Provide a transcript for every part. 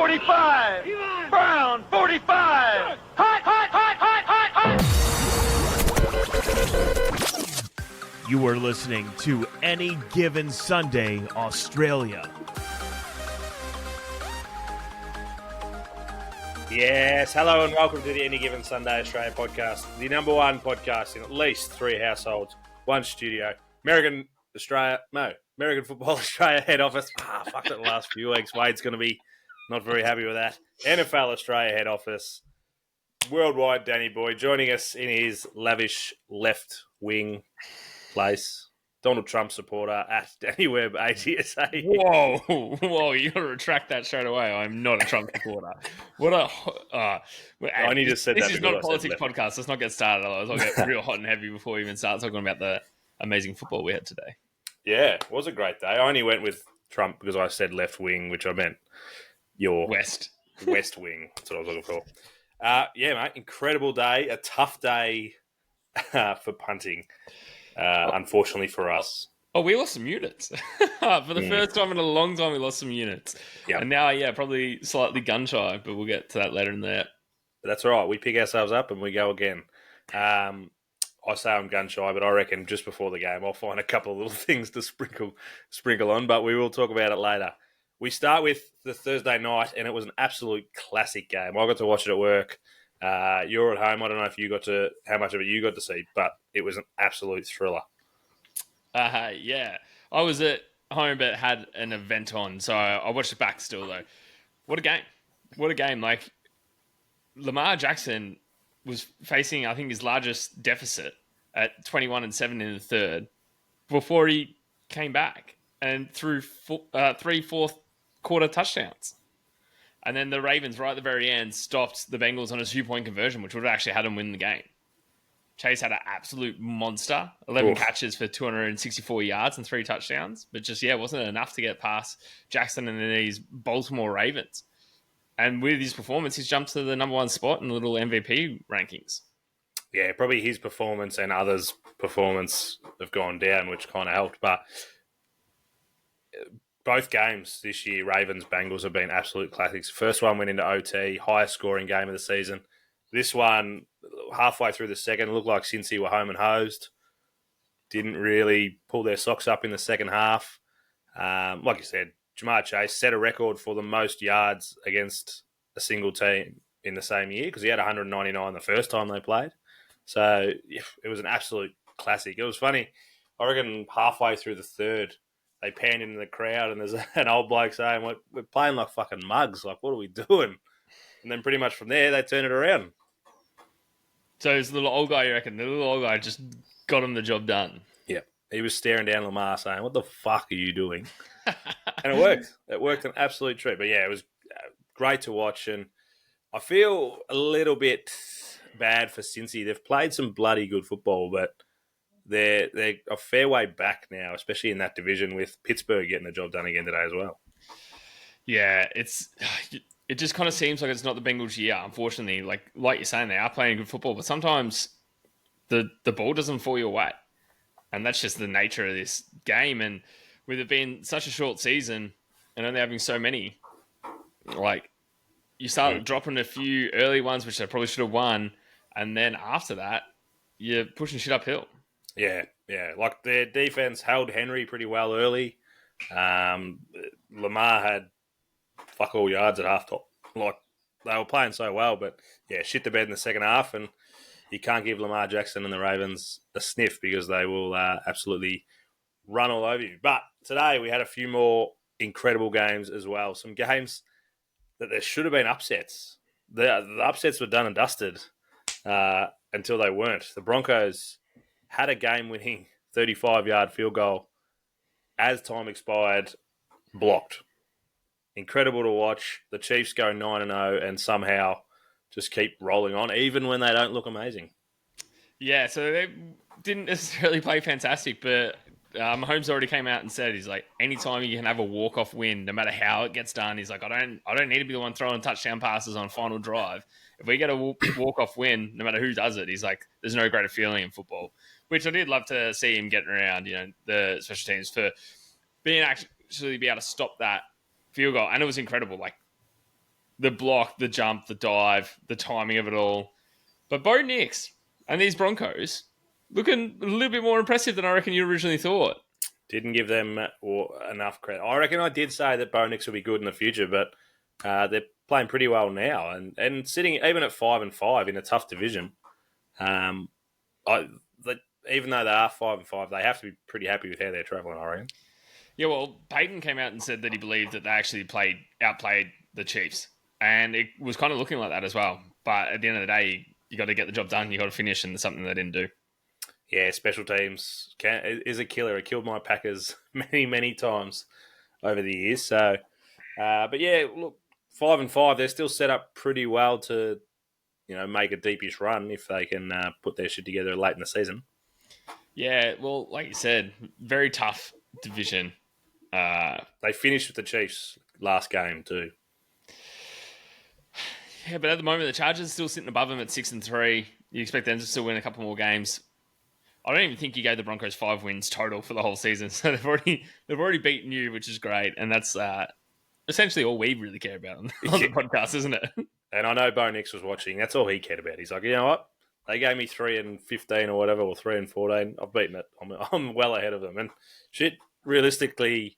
45. Brown, 45. Hot, hot, hot, hot, hot, hot. You are listening to Any Given Sunday, Australia. Yes, hello and welcome to the Any Given Sunday Australia podcast, the number one podcast in at least 3 households, 1 studio, American Football Australia head office. Fucked it the last few weeks. Wade's going to be not very happy with that. NFL Australia head office, worldwide Danny Boy, joining us in his lavish left wing place. Donald Trump supporter at Danny Webb, ATSA. Whoa, you got to retract that straight away. I'm not a Trump supporter. I only just said this is not a politics podcast. Let's not get started. Otherwise, I'll get real hot and heavy before we even start talking about the amazing football we had today. Yeah, it was a great day. I only went with Trump because I said left wing, which I meant your West wing. That's what I was looking for. Yeah, mate, incredible day. A tough day for punting. Unfortunately for us. Oh, we lost some units. For the first time in a long time, we lost some units. Yep. And now, probably slightly gun shy, but we'll get to that later in there. That's all right. We pick ourselves up and we go again. I say I'm gun shy, but I reckon just before the game, I'll find a couple of little things to sprinkle on, but we will talk about it later. We start with the Thursday night, and it was an absolute classic game. I got to watch it at work. You're at home. I don't know if you got to how much of it you got to see, but it was an absolute thriller. Yeah. I was at home, but had an event on, so I watched it back still, though. What a game. What a game. Like, Lamar Jackson was facing, I think, his largest deficit at 21-7 in the third before he came back and threw 3 fourth-quarter touchdowns. And then the Ravens, right at the very end, stopped the Bengals on a 2-point conversion, which would have actually had them win the game. Chase had an absolute monster, 11 catches for 264 yards and 3 touchdowns. But just, wasn't enough to get past Jackson and these Baltimore Ravens. And with his performance, he's jumped to the number 1 spot in the little MVP rankings. Yeah, probably his performance and others' performance have gone down, which kind of helped. But both games this year, Ravens-Bengals, have been absolute classics. First one went into OT, highest scoring game of the season. This one, halfway through the second, looked like Cincy were home and hosed. Didn't really pull their socks up in the second half. Like you said, Jamar Chase set a record for the most yards against a single team in the same year because he had 199 the first time they played. So it was an absolute classic. It was funny. I reckon halfway through the third, they panned into the crowd and there's an old bloke saying, we're playing like fucking mugs. Like, what are we doing? And then pretty much from there, they turned it around. So it's the little old guy, you reckon? The little old guy just got him the job done. Yeah. He was staring down Lamar saying, what the fuck are you doing? And it worked. It worked an absolute treat. But yeah, it was great to watch. And I feel a little bit bad for Cincy. They've played some bloody good football, but they're a fair way back now, especially in that division with Pittsburgh getting the job done again today as well. Yeah, it just kind of seems like it's not the Bengals' year, unfortunately. Like you're saying, they are playing good football, but sometimes the ball doesn't fall your way. And that's just the nature of this game. And with it being such a short season and only having so many, like, you start dropping a few early ones, which they probably should have won. And then after that, you're pushing shit uphill. Yeah. Like, their defense held Henry pretty well early. Lamar had fuck all yards at halftime. Like, they were playing so well, but yeah, shit the bed in the second half, and you can't give Lamar Jackson and the Ravens a sniff because they will absolutely run all over you. But today we had a few more incredible games as well. Some games that there should have been upsets. The upsets were done and dusted until they weren't. The Broncos had a game-winning 35-yard field goal as time expired, blocked. Incredible to watch. The Chiefs go 9-0 and somehow just keep rolling on, even when they don't look amazing. Yeah, so they didn't necessarily play fantastic, but Mahomes already came out and said, he's like, anytime you can have a walk-off win, no matter how it gets done, he's like, I don't need to be the one throwing touchdown passes on final drive. If we get a walk-off win, no matter who does it, he's like, there's no greater feeling in football, which I did love to see him getting around, the special teams for being actually be able to stop that field goal. And it was incredible. Like, the block, the jump, the dive, the timing of it all. But Bo Nix and these Broncos looking a little bit more impressive than I reckon you originally thought. Didn't give them enough credit. I reckon I did say that Bo Nix will be good in the future, but they're playing pretty well now and sitting even at 5-5 in a tough division. Even though they are 5-5, they have to be pretty happy with how they're travelling, I reckon. Yeah, well, Peyton came out and said that he believed that they actually outplayed the Chiefs. And it was kind of looking like that as well. But at the end of the day, you got to get the job done. You got to finish, and it's something they didn't do. Yeah, special teams is a killer. It killed my Packers many, many times over the years. So, but yeah, look, 5-5, they're still set up pretty well to, make a deepish run if they can put their shit together late in the season. Yeah, well, like you said, very tough division. They finished with the Chiefs last game too. Yeah, but at the moment, the Chargers are still sitting above them at 6-3. You expect them to still win a couple more games. I don't even think you gave the Broncos 5 wins total for the whole season, so they've already beaten you, which is great, and that's essentially all we really care about on the podcast, isn't it? And I know Bo Nix was watching. That's all he cared about. He's like, you know what? They gave me 3-15 or whatever, or 3-14. I've beaten it. I'm well ahead of them, and shit. Realistically,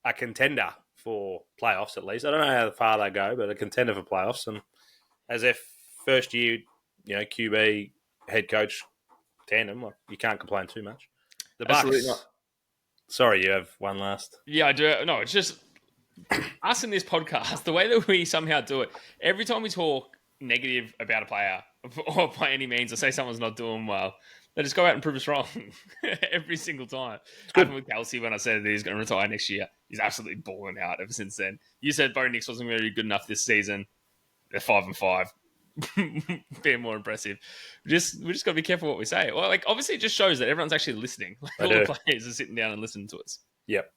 a contender for playoffs at least. I don't know how far they go, but a contender for playoffs, and as their first year, QB head coach tandem, you can't complain too much. The Bucs. Sorry, you have one last. Yeah, I do. No, it's just us in this podcast, the way that we somehow do it. Every time we talk negative about a player, or by any means, or say someone's not doing well, they just go out and prove us wrong every single time. It's good. Happened with Kelsey when I said that he's going to retire next year. He's absolutely balling out ever since then. You said Bo Nix wasn't going to be good enough this season. They're 5-5. Being more impressive. We just got to be careful what we say. Well, obviously it just shows that everyone's actually listening. All the players are sitting down and listening to us. Yep.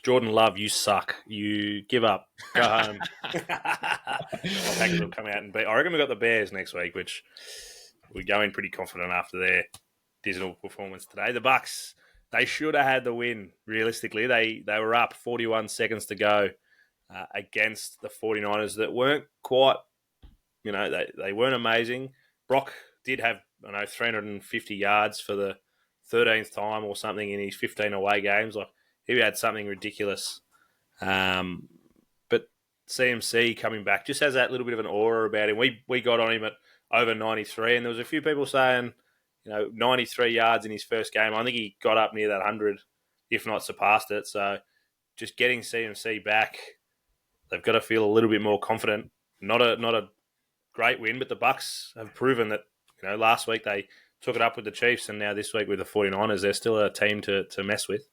Jordan Love, you suck. You give up. Go home. Packers will come out and beat. I reckon we got the Bears next week, which we go in pretty confident after their dismal performance today. The Bucs, they should have had the win. Realistically, they were up 41 seconds to go against the 49ers that weren't quite. They weren't amazing. Brock did have, 350 yards for the 13th time or something in his 15 away games. He had something ridiculous. But CMC coming back just has that little bit of an aura about him. We got on him at over 93, and there was a few people saying, 93 yards in his first game. I think he got up near that 100, if not surpassed it. So just getting CMC back, they've got to feel a little bit more confident. Not a great win, but the Bucs have proven that, last week they took it up with the Chiefs, and now this week with the 49ers, they're still a team to mess with.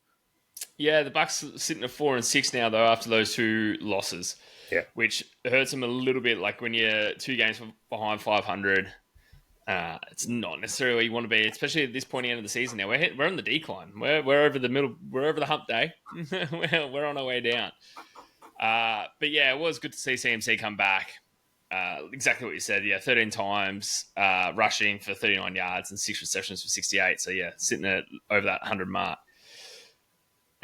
Yeah, the Bucs sitting at 4-6 now, though, after those 2 losses. Yeah. Which hurts them a little bit. Like when you're 2 games behind 500, it's not necessarily where you want to be, especially at this point end of the season now. We're on the decline. We're over the middle. We're over the hump day. we're on our way down. But yeah, it was good to see CMC come back. Exactly what you said. Yeah, 13 times rushing for 39 yards and 6 receptions for 68. So yeah, sitting at over that 100 mark.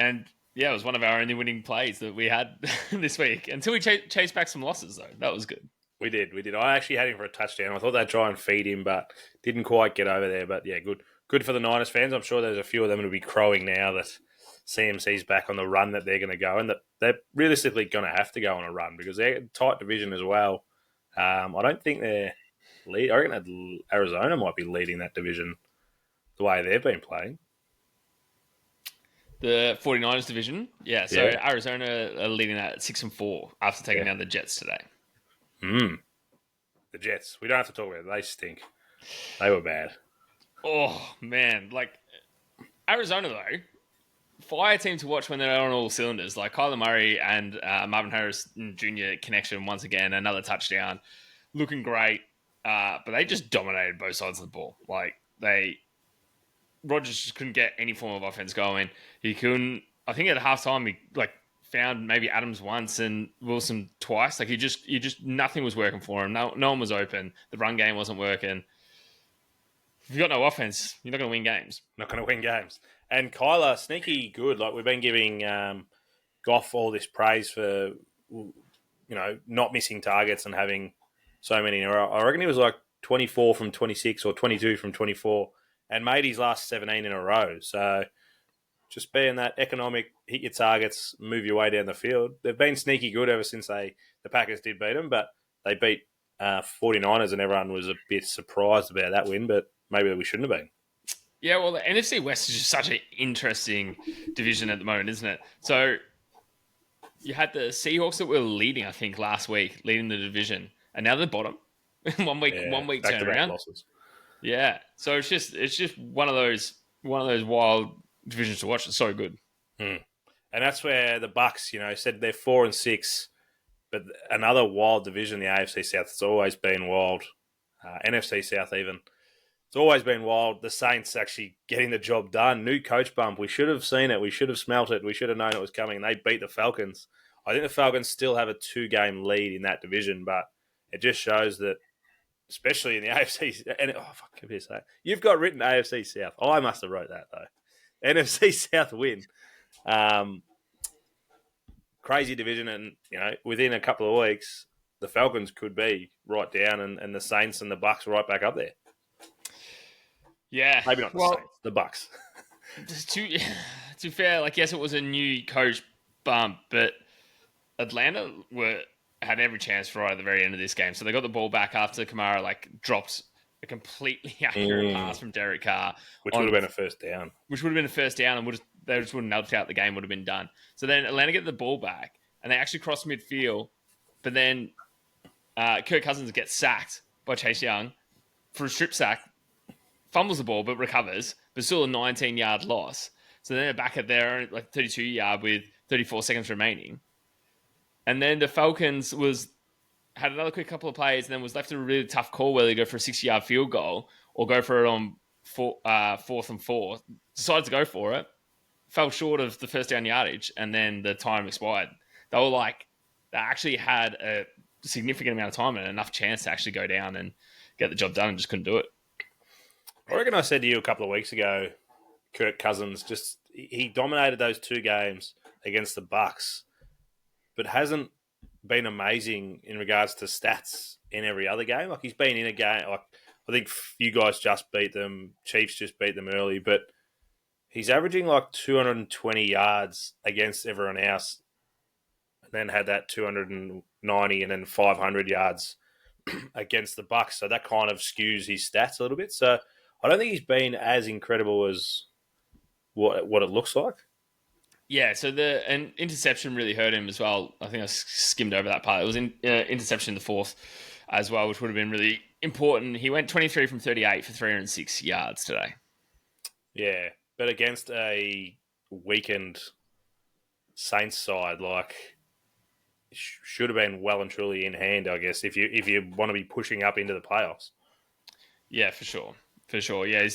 And yeah, it was one of our only winning plays that we had this week until we chased back some losses, though. That was good. We did. I actually had him for a touchdown. I thought they'd try and feed him, but didn't quite get over there. But yeah, good for the Niners fans. I'm sure there's a few of them who will be crowing now that CMC's back on the run that they're going to go, and that they're realistically going to have to go on a run because they're a tight division as well. I don't think they're lead. I reckon Arizona might be leading that division the way they've been playing. The 49ers division? Yeah, so yeah. Arizona are leading that at 6-4 after taking down the Jets today. The Jets. We don't have to talk about it. They stink. They were bad. Oh, man. Arizona, though, fire team to watch when they're on all cylinders. Kyler Murray and Marvin Harris Jr. connection once again, another touchdown. Looking great. But they just dominated both sides of the ball. Rodgers just couldn't get any form of offense going. He couldn't. I think at halftime he found maybe Adams once and Wilson twice. He just nothing was working for him. No one was open. The run game wasn't working. If you've got no offense, you're not going to win games. Not going to win games. And Kyler, sneaky good. We've been giving Goff all this praise for not missing targets and having so many in a row. I reckon he was like 24 from 26 or 22 from 24 and made his last 17 in a row. So just being that economic, hit your targets, move your way down the field. They've been sneaky good ever since the Packers did beat them, but they beat 49ers and everyone was a bit surprised about that win, but maybe we shouldn't have been. Yeah, well, the NFC West is just such an interesting division at the moment, isn't it? So you had the Seahawks that were leading, I think, last week, leading the division, and now they're bottom. one week turnaround. Losses. Yeah, so it's just one of those wild divisions to watch. It's so good. And that's where the Bucks, said they're 4-6, but another wild division, the AFC South. It's always been wild. NFC South even. It's always been wild. The Saints actually getting the job done. New coach bump. We should have seen it. We should have smelt it. We should have known it was coming. And they beat the Falcons. I think the Falcons still have a 2-game lead in that division, but it just shows that, especially in the AFC, and you've got written AFC South. I must have wrote that though. NFC South win. Crazy division, and within a couple of weeks, the Falcons could be right down, and the Saints and the Bucks right back up there. Yeah, maybe not the Saints, the Bucks. To fair, yes, it was a new coach bump, but Atlanta had every chance right at the very end of this game. So they got the ball back after Kamara dropped a completely accurate pass from Derek Carr, which would have been a first down. And they just would have knelt out. The game would have been done. So then Atlanta get the ball back, and they actually cross midfield, but then Kirk Cousins gets sacked by Chase Young for a strip sack, fumbles the ball but recovers, but still a 19-yard loss. So then they're back at their own 32-yard with 34 seconds remaining. And then the Falcons had another quick couple of plays and then was left in a really tough call whether they go for a 60-yard field goal or go for it on 4th and 4. Decided to go for it. Fell short of the first down yardage, and then the time expired. They actually had a significant amount of time and enough chance to actually go down and get the job done and just couldn't do it. I reckon I said to you a couple of weeks ago, Kirk Cousins, he dominated those 2 games against the Bucks, but hasn't been amazing in regards to stats in every other game. He's been in a game, I think you guys just beat them, Chiefs just beat them early, but he's averaging 220 yards against everyone else, and then had that 290 and then 500 yards against the Bucks. So that kind of skews his stats a little bit. So I don't think he's been as incredible as what it looks like. Yeah, so an interception really hurt him as well. I think I skimmed over that part. It was an interception in the 4th as well, which would have been really important. He went 23 from 38 for 306 yards today. Yeah. But against a weakened Saints side, should have been well and truly in hand, I guess, if you want to be pushing up into the playoffs. Yeah, for sure. Yeah,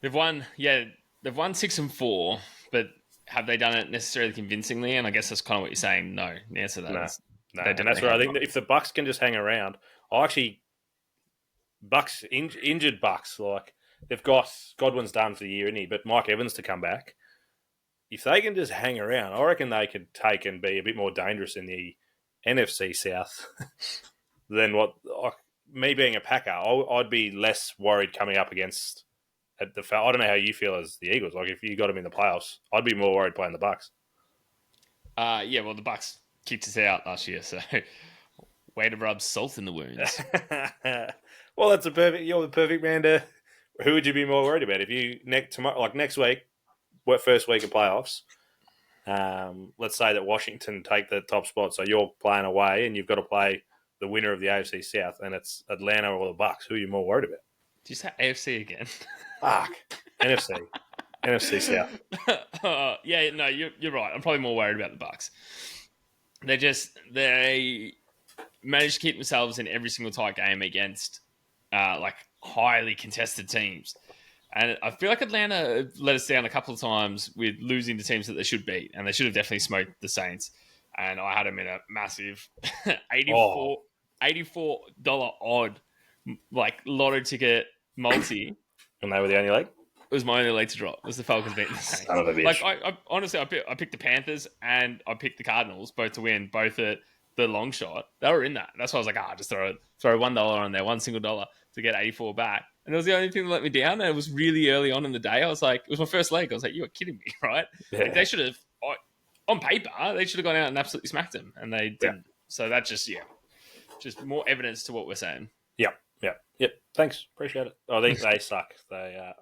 they've won 6-4, but have they done it necessarily convincingly? And I guess that's kind of what you're saying. No, the answer to that is no. And that's where I think that if the Bucks can just hang around, injured Bucks, they've got Godwin's done for the year, isn't he? But Mike Evans to come back. If they can just hang around, I reckon they could take and be a bit more dangerous in the NFC South than me being a Packer. I'd be less worried coming up against I don't know how you feel as the Eagles. If you got them in the playoffs, I'd be more worried playing the Bucks. Yeah, well, the Bucks kicked us out last year, so way to rub salt in the wounds. Well, you're the perfect man to. Who would you be more worried about if you next week, first week of playoffs? Let's say that Washington take the top spot, so you're playing away, and you've got to play the winner of the AFC South, and it's Atlanta or the Bucks. Who are you more worried about? Did you say AFC again? Fuck. NFC South. Yeah, no, you're right. I'm probably more worried about the Bucks. They managed to keep themselves in every single tight game against highly contested teams. And I feel like Atlanta let us down a couple of times with losing to teams that they should beat, and they should have definitely smoked the Saints. And I had them in a massive $84 odd lotto ticket multi. And they were the only leg? was my only leg to drop. Was the Falcons beating the Saints? Son of a bitch. Like I honestly, I picked the Panthers and I picked the Cardinals both to win, both at the long shot. They were in that. That's why I was like, just throw $1 on there, $1 single dollar to get 84 back. And it was the only thing that let me down. And it was really early on in the day. I was like, it was my first leg. I was like, you are kidding me, right? Yeah. Like they should have, on paper, they should have gone out and absolutely smacked him, and they didn't. Yeah. So that just more evidence to what we're saying. Yep. Thanks, appreciate it. I think they suck.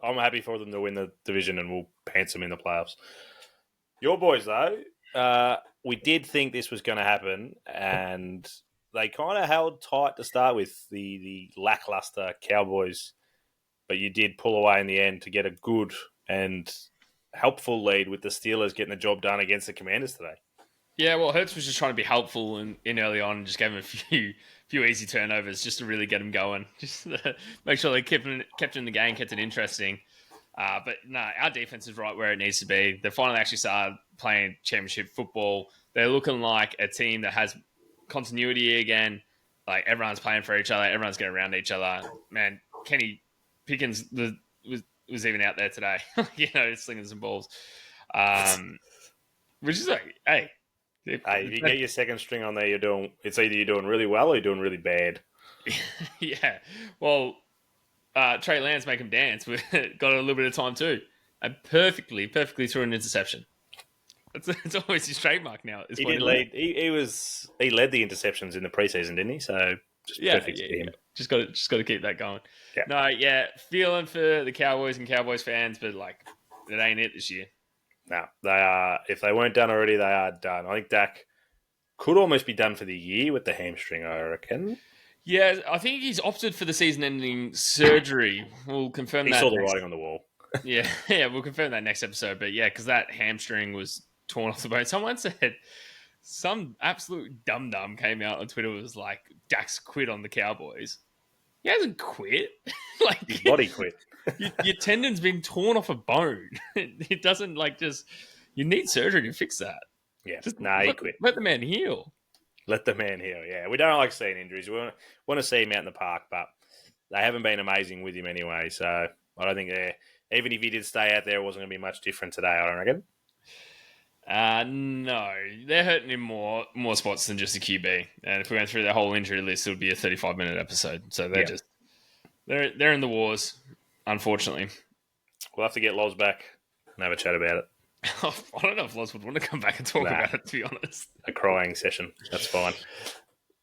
I'm happy for them to win the division, and we'll pants them in the playoffs. Your boys, though, we did think this was going to happen, and they kind of held tight to start with, the lackluster Cowboys, but you did pull away in the end to get a good and helpful lead with the Steelers getting the job done against the Commanders today. Yeah, well, Hurts was just trying to be helpful in early on and just gave him a few easy turnovers just to really get him going, just to make sure they kept it in the game, kept it interesting. But no, our defense is right where it needs to be. They finally actually started playing championship football. They're looking like a team that has continuity again. Like everyone's playing for each other, everyone's getting around each other. Man, Kenny Pickens was even out there today, slinging some balls. Which is like, hey, if you get your second string on there, it's either you're doing really well or you're doing really bad. Yeah. Well, Trey Lance make him dance. We got a little bit of time too, and perfectly threw an interception. It's always his trademark now. He did lead. He led the interceptions in the preseason, didn't he? So perfect for him. Just got to keep that going. Yeah. No, feeling for the Cowboys and Cowboys fans, but like it ain't it this year. No, they are. If they weren't done already, they are done. I think Dak could almost be done for the year with the hamstring, I reckon. Yeah, I think he's opted for the season-ending surgery. We'll confirm that. He saw the writing on the wall. yeah, we'll confirm that next episode. But yeah, because that hamstring was torn off the bone. Someone said some absolute dum-dum came out on Twitter, was like, Dak's quit on the Cowboys. He hasn't quit. Like his body quit. your tendon's been torn off a bone. It doesn't you need surgery to fix that. Yeah, he quit. Let the man heal. Let the man heal, yeah. We don't like seeing injuries. We want to see him out in the park, but they haven't been amazing with him anyway. So I don't think even if he did stay out there, it wasn't going to be much different today, I don't reckon. No, they're hurting him more spots than just a QB. And if we went through their whole injury list, it would be a 35-minute episode. So they're in the wars, unfortunately. We'll have to get Loz back and have a chat about it. I don't know if Loz would want to come back and talk about it, to be honest. A crying session. That's fine.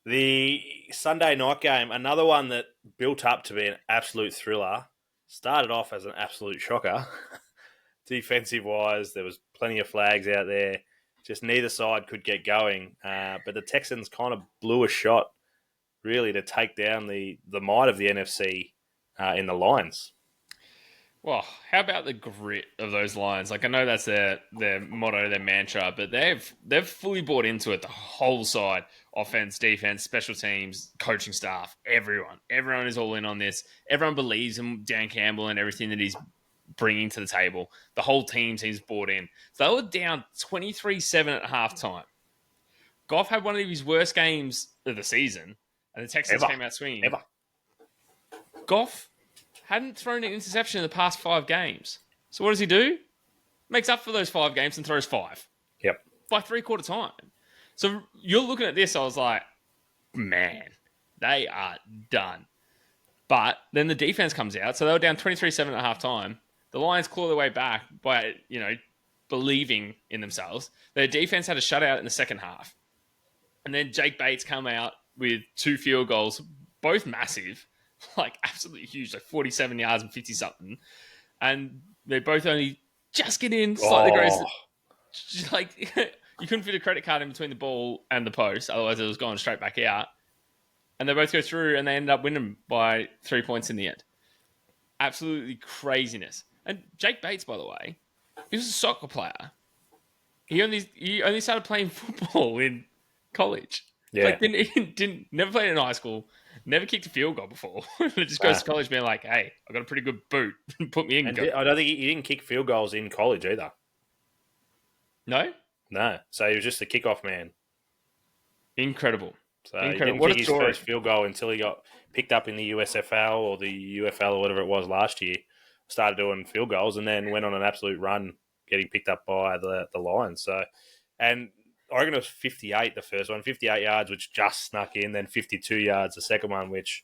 The Sunday night game, another one that built up to be an absolute thriller, started off as an absolute shocker. Defensive-wise, there was plenty of flags out there. Just neither side could get going. But the Texans kind of blew a shot, really, to take down the might of the NFC in the Lions. Well, how about the grit of those Lions? Like, I know that's their motto, their mantra, but they've fully bought into it. The whole side, offense, defense, special teams, coaching staff, everyone is all in on this. Everyone believes in Dan Campbell and everything that he's bringing to the table. The whole team seems bought in. So they were down 23-7 at halftime. Goff had one of his worst games of the season, and the Texans came out swinging. Ever. Goff hadn't thrown an interception in the past 5 games. So what does he do? Makes up for those 5 games and throws 5. Yep. By 3/4 time. So you're looking at this, I was like, man, they are done. But then the defense comes out, so they were down 23-7 at halftime. The Lions claw their way back by, believing in themselves. Their defense had a shutout in the second half. And then Jake Bates come out with 2 field goals, both massive, like absolutely huge, like 47 yards and 50-something. And they both only just get in, slightly gross. Just like, you couldn't fit a credit card in between the ball and the post, otherwise it was going straight back out. And they both go through and they end up winning by 3 points in the end. Absolutely craziness. And Jake Bates, by the way, he was a soccer player. He only started playing football in college. Yeah. Like never played in high school, never kicked a field goal before. Just goes to college being like, hey, I got a pretty good boot. Put me in. And I don't think he didn't kick field goals in college either. No? No. So he was just a kickoff man. Incredible. So he didn't kick his first field goal until he got picked up in the USFL or the UFL or whatever it was last year. started doing field goals, and then went on an absolute run, getting picked up by the Lions. So, and I reckon it was 58 the first one, 58 yards, which just snuck in, then 52 yards the second one, which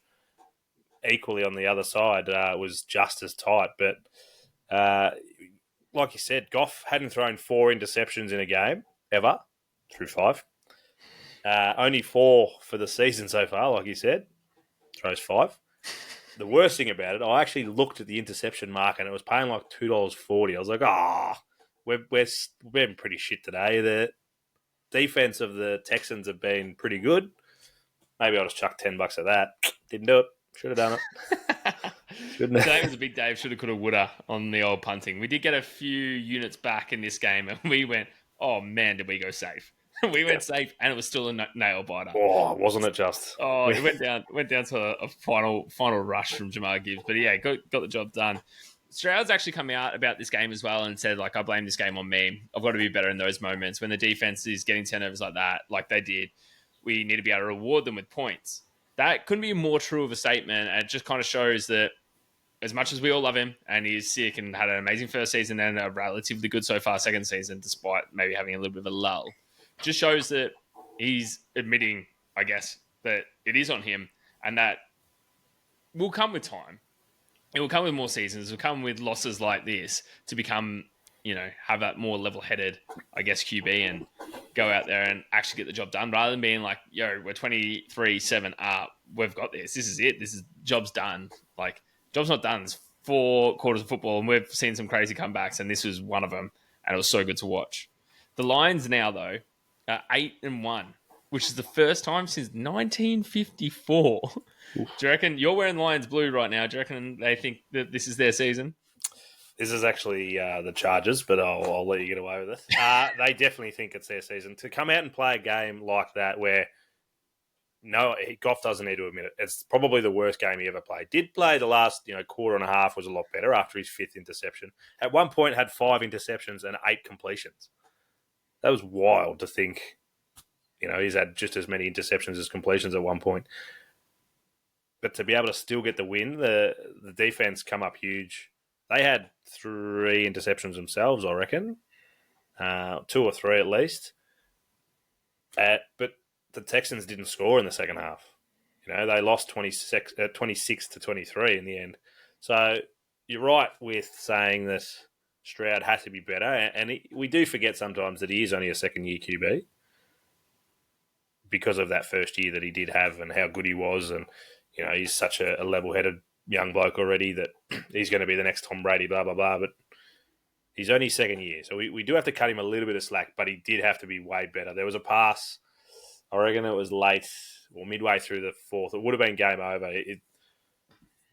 equally on the other side was just as tight. But like you said, Goff hadn't thrown 4 interceptions in a game ever through 5. Only 4 for the season so far, like you said. Throws 5. The worst thing about it, I actually looked at the interception mark and it was paying like $2.40. I was like, we're been pretty shit today. The defense of the Texans have been pretty good. Maybe I'll just chuck $10 at that. Didn't do it. Should have done it. Shouldn't have. Today was a big Dave shoulda, coulda, woulda on the old punting. We did get a few units back in this game, and we went, oh man, did we go safe? We went safe, and it was still a nail biter. Oh, wasn't it just? Oh, it went down to a final rush from Jamar Gibbs, but yeah, got the job done. Stroud's actually come out about this game as well and said, like, I blame this game on me. I've got to be better in those moments when the defense is getting turnovers like that, like they did. We need to be able to reward them with points. That couldn't be more true of a statement, and it just kind of shows that as much as we all love him, and he's sick and had an amazing first season and a relatively good so far second season, despite maybe having a little bit of a lull, just shows that he's admitting, I guess, that it is on him, and that will come with time. It will come with more seasons. It will come with losses like this to become, have that more level-headed, I guess, QB and go out there and actually get the job done rather than being like, yo, we're 23-7 up. We've got this. This is it. Job's done. Like, job's not done. It's 4 quarters of football, and we've seen some crazy comebacks, and this was one of them, and it was so good to watch. The Lions now, though, are 8-1, which is the first time since 1954. Oof. Do you reckon you're wearing Lions blue right now? Do you reckon they think that this is their season? This is actually the Chargers, but I'll let you get away with it. They definitely think it's their season. To come out and play a game like that where Goff doesn't need to admit it. It's probably the worst game he ever played. Did play the last quarter and a half was a lot better after his 5th interception. At one point had 5 interceptions and 8 completions. That was wild to think. He's had just as many interceptions as completions at one point. But to be able to still get the win, the defense come up huge. They had 3 interceptions themselves, I reckon. 2 or 3 at least. But the Texans didn't score in the second half. They lost 26 to 23 in the end. So you're right with saying that Stroud has to be better. And we do forget sometimes that he is only a second-year QB because of that first year that he did have and how good he was. And, he's such a level-headed young bloke already that he's going to be the next Tom Brady, blah, blah, blah. But he's only second year. So we do have to cut him a little bit of slack, but he did have to be way better. There was a pass, I reckon it was late or midway through the 4th. It would have been game over.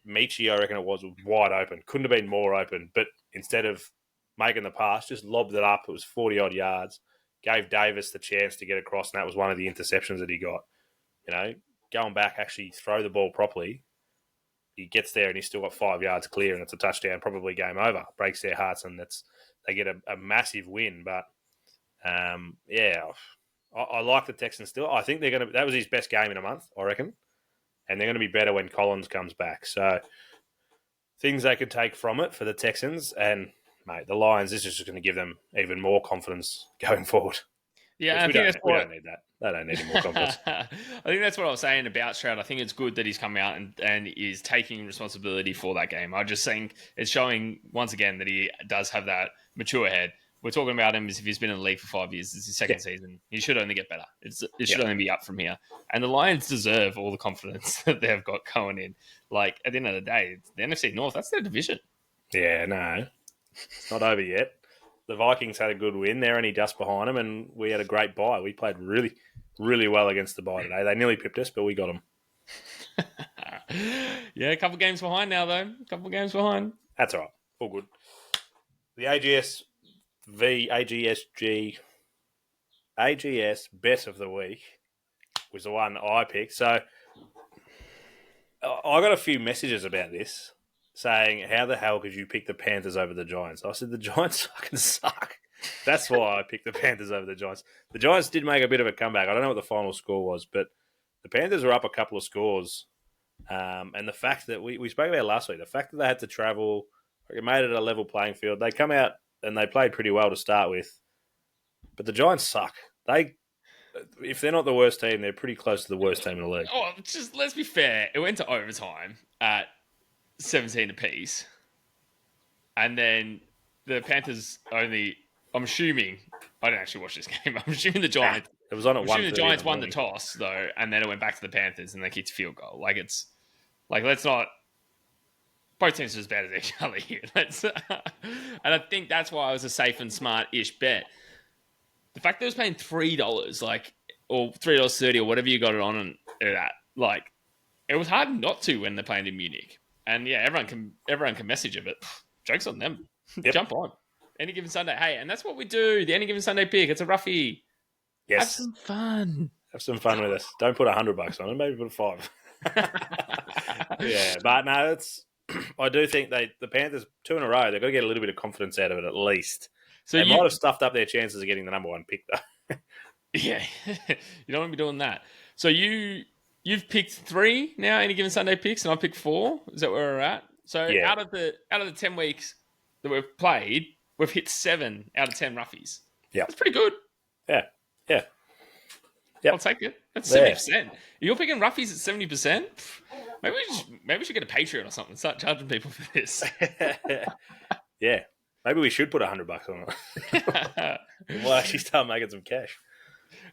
Michi, I reckon it was wide open. Couldn't have been more open. But instead of making the pass, just lobbed it up. It was 40-odd yards. Gave Davis the chance to get across, and that was one of the interceptions that he got. Going back, actually throw the ball properly. He gets there and he's still got 5 yards clear and it's a touchdown, probably game over. Breaks their hearts and they get a massive win. But, I like the Texans still. I think that was his best game in a month, I reckon. And they're going to be better when Collins comes back. So things they could take from it for the Texans. And, mate, the Lions, this is just going to give them even more confidence going forward. Yeah, we don't need that. They don't need any more confidence. I think that's what I was saying about Stroud. I think it's good that he's come out and is taking responsibility for that game. I just think it's showing once again that he does have that mature head. We're talking about him as if he's been in the league for 5 years. This is his second season. He should only get better. It should only be up from here. And the Lions deserve all the confidence that they've got going in. Like, at the end of the day, the NFC North, that's their division. Yeah, no. It's not over yet. The Vikings had a good win. They're only just behind them, and we had a great bye. We played really, really well against the bye today. They nearly pipped us, but we got them. Yeah, a couple games behind now, though. A couple games behind. That's all right. All good. The AGS bet of the week was the one I picked. So I got a few messages about this saying, how the hell could you pick the Panthers over the Giants? I said, the Giants fucking suck. That's why I picked the Panthers over the Giants. The Giants did make a bit of a comeback. I don't know what the final score was, but the Panthers were up a couple of scores. And the fact that we spoke about last week, the fact that they had to travel, It made it a level playing field. They come out and they played pretty well to start with. But the Giants suck. If they're not the worst team, they're pretty close to the worst team in the league. Oh, just let's be fair. It went to overtime at 17 apiece. And then the Panthers only... I'm assuming... I didn't actually watch this game. I'm assuming the Giants... It was on at 1:30. The Giants won the toss, though, and then it went back to the Panthers, and they kicked a field goal. Let's not... Both teams are as bad as each other here. And I think that's why it was a safe and smart-ish bet. The fact that it was paying $3, or $3.30 or whatever you got it on, and that, it was hard not to when they're playing in Munich. And yeah, everyone can message it, but joke's on them. Yep. Jump on. Any Given Sunday. Hey, and that's what we do. The Any Given Sunday pick. It's a roughie. Yes. Have some fun. Have some fun with us. Don't put $100 on it. Maybe put $5. Yeah, but no, I do think the Panthers 2 in a row. They've got to get a little bit of confidence out of it at least. So they might have stuffed up their chances of getting the number 1 pick though. Yeah, you don't want to be doing that. So you've picked 3 now, Any Given Sunday picks, and I picked 4. Is that where we're at? So out of the 10 weeks that we've played, we've hit 7 out of 10 roughies. Yeah, that's pretty good. Yeah. I'll take it. That's 70%. You're picking roughies at 70%. Maybe we should get a Patreon or something. Start charging people for this. Yeah, maybe we should put $100 on it. We'll actually start making some cash.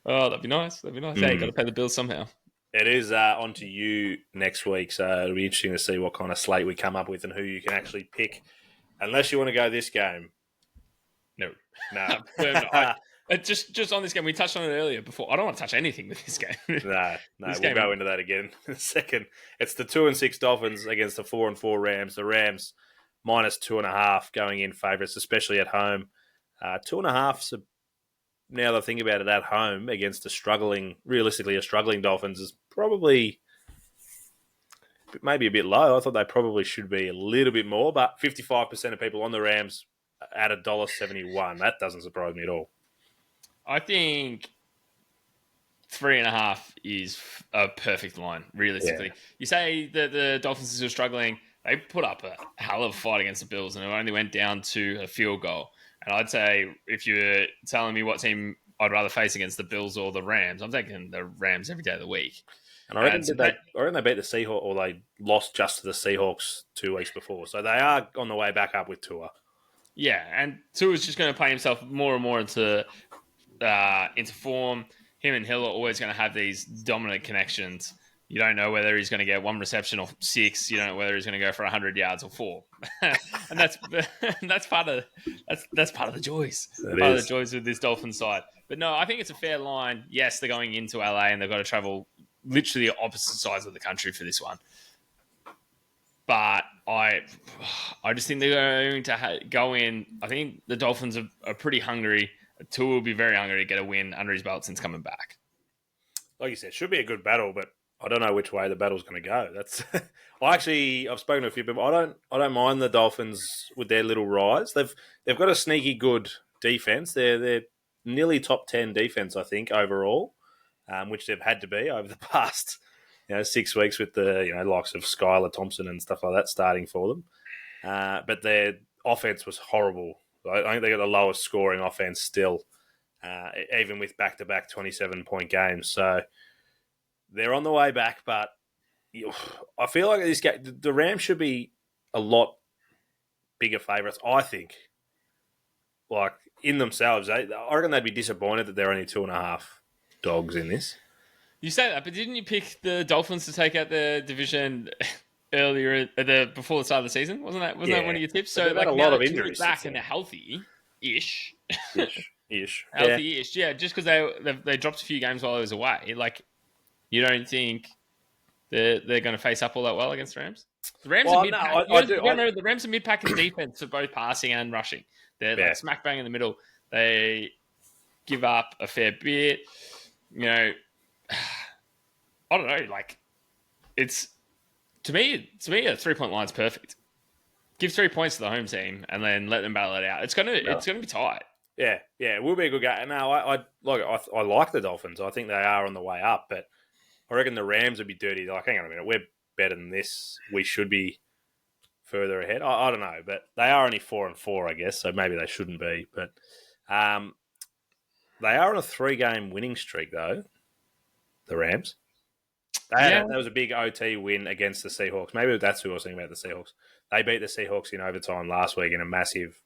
Oh, that'd be nice. Yeah, you got to pay the bills somehow. It is on to you next week, so it'll be interesting to see what kind of slate we come up with and who you can actually pick. Unless you want to go this game. No. Just on this game, we touched on it earlier before. I don't want to touch anything with this game. No, we'll go into that again in a second. It's the 2-6 Dolphins against the 4-4 Rams. The Rams -2.5 going in favourites, especially at home. 2.5. Now that I think about it, at home against a struggling Dolphins is probably maybe a bit low. I thought they probably should be a little bit more, but 55% of people on the Rams at $1.71. That doesn't surprise me at all. I think 3.5 is a perfect line, realistically. Yeah. You say that the Dolphins are still struggling. They put up a hell of a fight against the Bills, and it only went down to a field goal. And I'd say if you're telling me what team I'd rather face against the Bills or the Rams, I'm taking the Rams every day of the week. And I reckon they beat the Seahawks, or they lost just to the Seahawks 2 weeks before. So they are on the way back up with Tua. Yeah, and Tua's just going to play himself more and more into form. Him and Hill are always going to have these dominant connections. You don't know whether he's going to get 1 reception or 6. You don't know whether he's going to go for 100 yards or 4. And that's part of the joys. Part of the joys with this Dolphins side. But no, I think it's a fair line. Yes, they're going into LA and they've got to travel literally opposite sides of the country for this one. But I just think they're going to go in. I think the Dolphins are pretty hungry. Tua will be very hungry to get a win under his belt since coming back. Like you said, should be a good battle, but I don't know which way the battle's going to go. That's I've spoken to a few people. I don't mind the Dolphins with their little rise. They've got a sneaky good defense. They're nearly top 10 defense, I think, overall, which they've had to be over the past 6 weeks with the likes of Skylar Thompson and stuff like that starting for them. But their offense was horrible. I think they got the lowest scoring offense still, even with back-to-back 27-point games. So they're on the way back, but I feel like this game, the Rams should be a lot bigger favourites, I think. Like, in themselves, I reckon they'd be disappointed that they're only 2.5 dogs in this. You say that, but didn't you pick the Dolphins to take out the division earlier before the start of the season? Wasn't that one of your tips? So they've had a lot of injuries back and they're healthy-ish. Ish. Healthy-ish, yeah. Just because they dropped a few games while I was away. Like, you don't think they're going to face up all that well against the Rams? The Rams are mid-pack. The Rams are mid-pack in defense for both passing and rushing. They're like smack bang in the middle. They give up a fair bit. I don't know. Like, it's to me a 3-point line is perfect. Give 3 points to the home team and then let them battle it out. It's gonna be tight. Yeah, it will be a good game. No, I like the Dolphins. I think they are on the way up, but I reckon the Rams would be dirty. Like, hang on a minute, we're better than this. We should be further ahead. I don't know, but they are only 4-4, I guess, so maybe they shouldn't be. But they are on a 3-game winning streak, though, the Rams. That was a big OT win against the Seahawks. Maybe that's who I was thinking about, the Seahawks. They beat the Seahawks in overtime last week in a massive,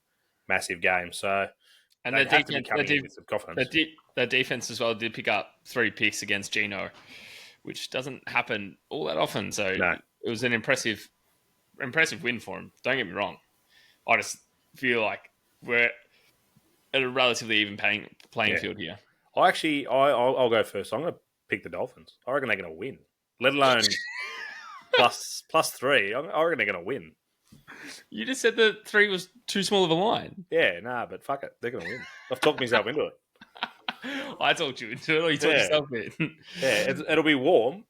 massive game. So, and their defense as well did pick up 3 picks against Geno, which doesn't happen all that often. So It was an impressive win for him. Don't get me wrong. I just feel like we're at a relatively even playing field here. I'll go first. I'm going to pick the Dolphins. I reckon they're going to win, let alone plus 3. I reckon they're going to win. You just said that 3 was too small of a line. Yeah, but fuck it. They're going to win. I've talked myself into it. I talked you into it, or you talked yourself in. Yeah, it'll be warm,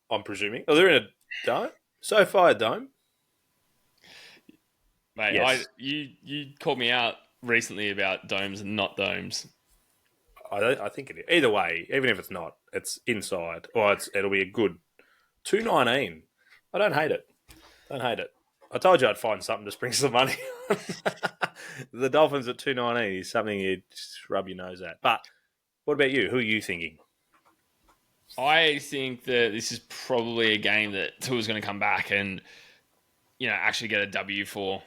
I'm presuming. Oh, they're in a dome? SoFi dome? Mate, yes. You called me out recently about domes and not domes. I think it is. Either way, even if it's not, it's inside. Or it'll be a good 219. I don't hate it. I told you I'd find something to spring some money on. The Dolphins at 219 is something you'd just rub your nose at. But what about you? Who are you thinking? I think that this is probably a game that Tua's going to come back and, actually get a W for.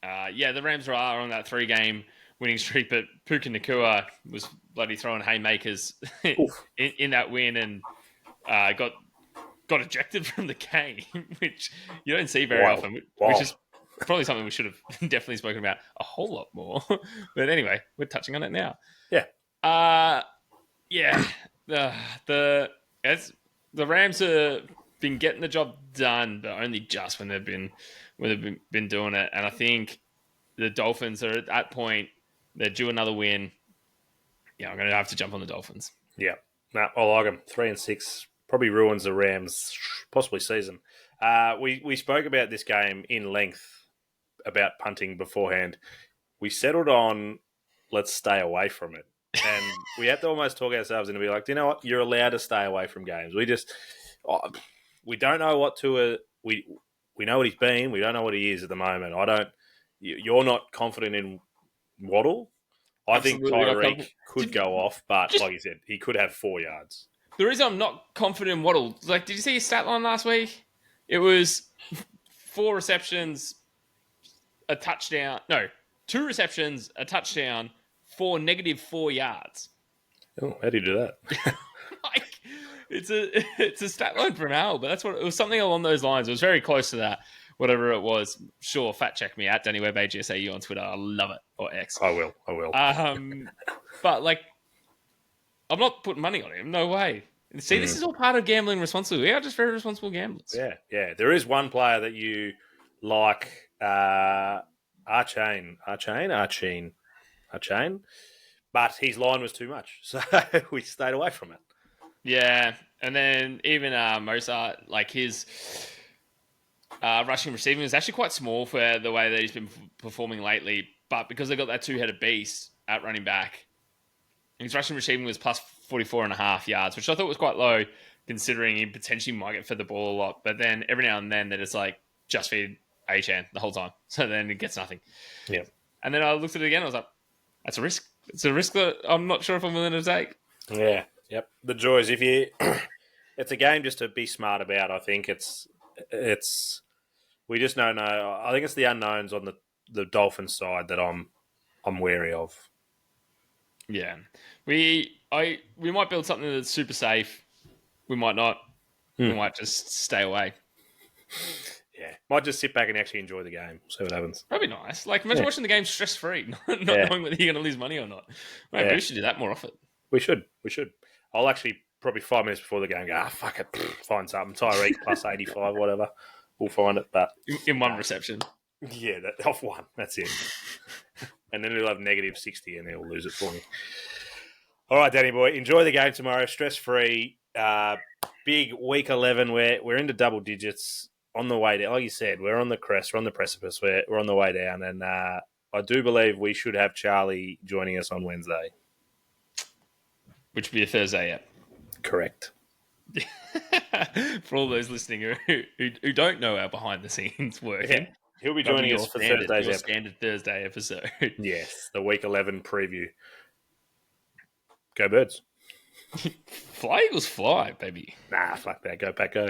The Rams are on that 3-game winning streak, but Puka Nacua was bloody throwing haymakers in that win and got ejected from the game, which you don't see very often, which is probably something we should have definitely spoken about a whole lot more. But anyway, we're touching on it now. Yeah. The Rams have been getting the job done, but only just when they've been doing it. And I think the Dolphins are at that point. They're due another win. Yeah, I'm going to have to jump on the Dolphins. Yeah, I like them. 3-6 probably ruins the Rams' possibly season. We spoke about this game in length about punting beforehand. We settled on let's stay away from it. And we had to almost talk ourselves into be like, do you know what? You're allowed to stay away from games. We don't know what to we know what he's been. We don't know what he is at the moment. You're not confident in Waddle. I think Tyreek could go off, but like you said, he could have 4 yards. The reason I'm not confident in Waddle, did you see his stat line last week? It was 4 receptions, a touchdown. No, 2 receptions, a touchdown, for -4 yards. Oh, how do you do that? It's a stat line from Al, but it was something along those lines. It was very close to that, whatever it was. Sure, fact check me at Danny Webb AGSAU on Twitter. I love it, or X. I will. But I'm not putting money on him. No way. See, this is all part of gambling responsibly. We are just very responsible gamblers. Yeah. There is one player that you like, Archane, but his line was too much, so we stayed away from it. Yeah, and then even Mozart, his rushing receiving is actually quite small for the way that he's been performing lately, but because they got that 2-headed beast at running back, his rushing receiving was plus 44.5 yards, which I thought was quite low considering he potentially might get fed the ball a lot, but then every now and then they're just feed Achane the whole time, so then it gets nothing. Yeah. And then I looked at it again, I was like, that's a risk. It's a risk that I'm not sure if I'm willing to take. Yeah. Yep. The joys. It's a game just to be smart about. I think it's we just don't know. I think it's the unknowns on the Dolphins side that I'm wary of. Yeah. We might build something that's super safe. We might not. We might just stay away. Yeah. Might just sit back and actually enjoy the game. See what happens. That'd be nice. Imagine watching the game stress-free, not knowing whether you're going to lose money or not. Maybe we should do that more often. We should. I'll actually probably 5 minutes before the game go, fuck it, find something. Tyreek plus 85, whatever. We'll find it. But in one reception. Yeah, off one. That's it. And then he'll have -60 and he'll lose it for me. All right, Danny boy. Enjoy the game tomorrow. Stress-free. Big week 11. We're into double digits. On the way down, like you said, we're on the crest, we're on the precipice, we're on the way down, and I do believe we should have Charlie joining us on Wednesday. Which would be a Thursday, yeah. Correct. For all those listening who don't know our behind the scenes work, Yeah. He'll be joining us for Thursday's episode. Standard Thursday episode. Yes, the Week 11 preview. Go Birds. Fly Eagles fly, baby. Nah, fuck that. Go Pack, go.